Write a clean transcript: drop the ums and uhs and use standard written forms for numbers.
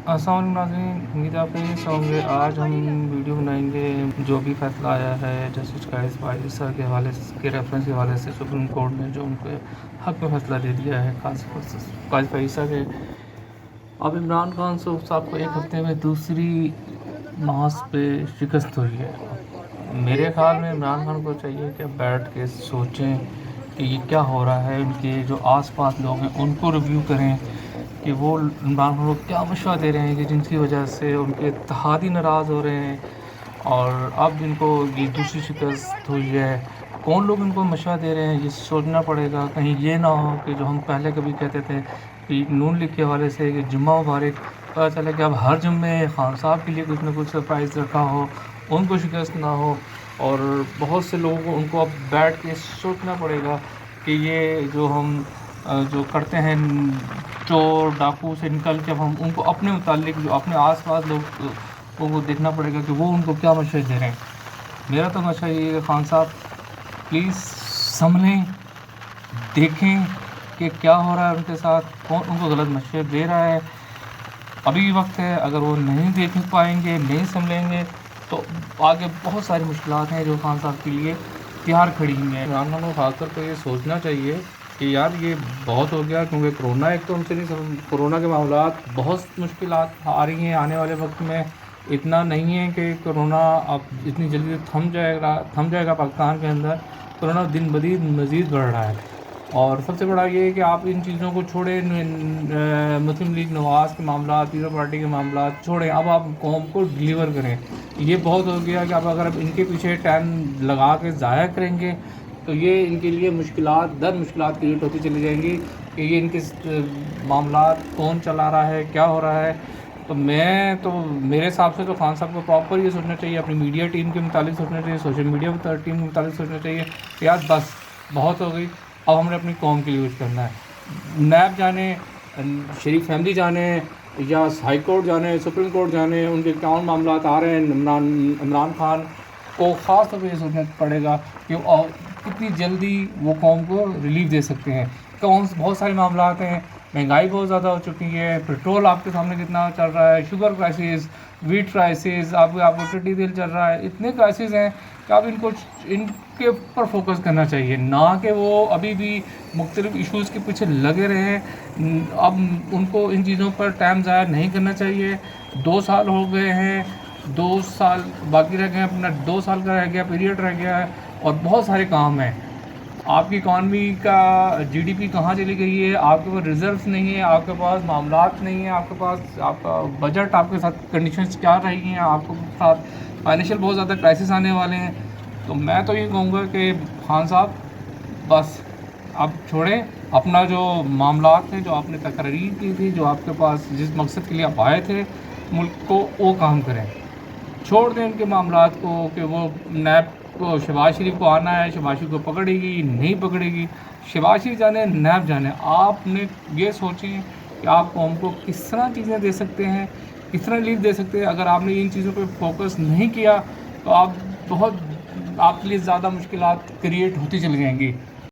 السلام علیکم ناظرین، امید آپ خیریت سے ہوں گے۔ آج ہم ویڈیو بنائیں گے جو بھی فیصلہ آیا ہے جسٹس قائس فائصل کے حوالے کے ریفرنس کے حوالے سے سپریم کورٹ نے جو ان کے حق میں فیصلہ دے دیا ہے قائس فائصل کے۔ اب عمران خان صاحب کو ایک ہفتے میں دوسری محاذ پہ شکست ہوئی ہے۔ میرے خیال میں عمران خان کو چاہیے کہ بیٹھ کے سوچیں کہ یہ کیا ہو رہا ہے، ان کے جو آس پاس لوگ ہیں ان کو ریویو کریں کہ وہ عمران خان کو کیا مشورہ دے رہے ہیں کہ جن کی وجہ سے ان کے اتحادی ناراض ہو رہے ہیں اور اب ان کو یہ دوسری شکست ہوئی ہے۔ کون لوگ ان کو مشورہ دے رہے ہیں یہ سوچنا پڑے گا، کہیں یہ نہ ہو کہ جو ہم پہلے کبھی کہتے تھے کہ نون لیگ کے حوالے سے کہ جمعہ مبارک، پتہ چلا کہ اب ہر جمعے خان صاحب کے لیے کچھ نہ کچھ سرپرائز رکھا ہو، ان کو شکست نہ ہو۔ اور بہت سے لوگوں کو ان کو اب بیٹھ کے سوچنا پڑے گا کہ یہ جو ہم جو کرتے ہیں چور ڈاکو سے نکل کے، اب ہم ان کو اپنے متعلق جو اپنے آس پاس لوگ کو دیکھنا پڑے گا کہ وہ ان کو کیا مشورے دے رہے ہیں۔ میرا تو مشورہ یہ ہے کہ خان صاحب پلیز سنبھلیں، دیکھیں کہ کیا ہو رہا ہے ان کے ساتھ، کون ان کو غلط مشورے دے رہا ہے۔ ابھی بھی وقت ہے، اگر وہ نہیں دیکھ پائیں گے، نہیں سنبھلیں گے تو آگے بہت ساری مشکلات ہیں جو خان صاحب کے لیے تیار کھڑی ہوئی ہیں۔ عمران خان کو خاص طور پہ یہ سوچنا چاہیے کہ یار یہ بہت ہو گیا، کیونکہ کرونا ایک تو ہم سے نہیں، کرونا کے معاملات بہت مشکلات آ رہی ہیں آنے والے وقت میں۔ اتنا نہیں ہے کہ کرونا اب اتنی جلدی تھم جائے گا پاکستان کے اندر، کرونا دن بدن مزید بڑھ رہا ہے۔ اور سب سے بڑا یہ ہے کہ آپ ان چیزوں کو چھوڑیں، مسلم لیگ نواز کے معاملات، پیپلز پارٹی کے معاملات چھوڑیں، اب آپ قوم کو ڈیلیور کریں۔ یہ بہت ہو گیا کہ اب اگر آپ ان کے پیچھے ٹائم لگا کے ضائع کریں گے تو یہ ان کے لیے مشکلات در مشکلات کریٹ ہوتی چلی جائیں گی کہ یہ ان کے معاملات کون چلا رہا ہے، کیا ہو رہا ہے۔ تو میرے حساب سے تو خان صاحب کو پراپر یہ سوچنا چاہیے، اپنی میڈیا ٹیم کے متعلق سوچنا چاہیے، سوشل میڈیا ٹیم کے متعلق سوچنا چاہیے کہ یار بس بہت ہو گئی، اب ہم نے اپنی قوم کے لیے کچھ کرنا ہے۔ نیب جانے، شریف فیملی جانے یا ہائی کورٹ جانے، سپریم کورٹ جانے، ان کے کون معاملات آ رہے ہیں، عمران خان کو خاص طور پہ یہ سوچنا پڑے گا کہ کتنی جلدی وہ قوم کو ریلیف دے سکتے ہیں۔ بہت سارے معاملات ہیں، مہنگائی بہت زیادہ ہو چکی ہے، پیٹرول آپ کے سامنے کتنا چل رہا ہے، شوگر کرائسس، ویٹ کرائسس، آپ کو ٹٹی دل چل رہا ہے، اتنے کرائسس ہیں کہ آپ ان کے اوپر فوکس کرنا چاہیے، نہ کہ وہ ابھی بھی مختلف ایشوز کے پیچھے لگے رہیں۔ اب ان کو ان چیزوں پر ٹائم ضائع نہیں کرنا چاہیے۔ 2 سال ہو گئے ہیں، 2 سال باقی رہ گئے ہیں، اپنا 2 سال کا رہ گیا، پیریڈ رہ گیا ہے اور بہت سارے کام ہیں۔ آپ کی اکانومی کا جی ڈی پی کہاں چلی گئی ہے، آپ کے پاس ریزروز نہیں ہیں، آپ کے پاس معاملات نہیں ہیں، آپ کے پاس آپ کا بجٹ، آپ کے ساتھ کنڈیشنز کیا رہی ہیں، آپ کے ساتھ فائنینشیل بہت زیادہ کرائسس آنے والے ہیں۔ تو میں تو یہ کہوں گا کہ خان صاحب بس اب چھوڑیں، اپنا جو معاملات ہیں، جو آپ نے تقریر کی تھی، جو آپ کے پاس جس مقصد کے لیے آپ آئے تھے ملک کو، وہ کام کریں، چھوڑ دیں ان کے معاملات کو کہ وہ نیب کو شہباز شریف کو آنا ہے، شہباز شریف کو پکڑے گی نہیں پکڑے گی، شہباز شریف جانے نیب جانے، آپ نے یہ سوچیں کہ آپ قوم کو کس طرح چیزیں دے سکتے ہیں، کس طرح ریلیف دے سکتے ہیں۔ اگر آپ نے ان چیزوں پہ فوکس نہیں کیا تو آپ کے لیے زیادہ مشکلات کریٹ ہوتی چلی جائیں گی۔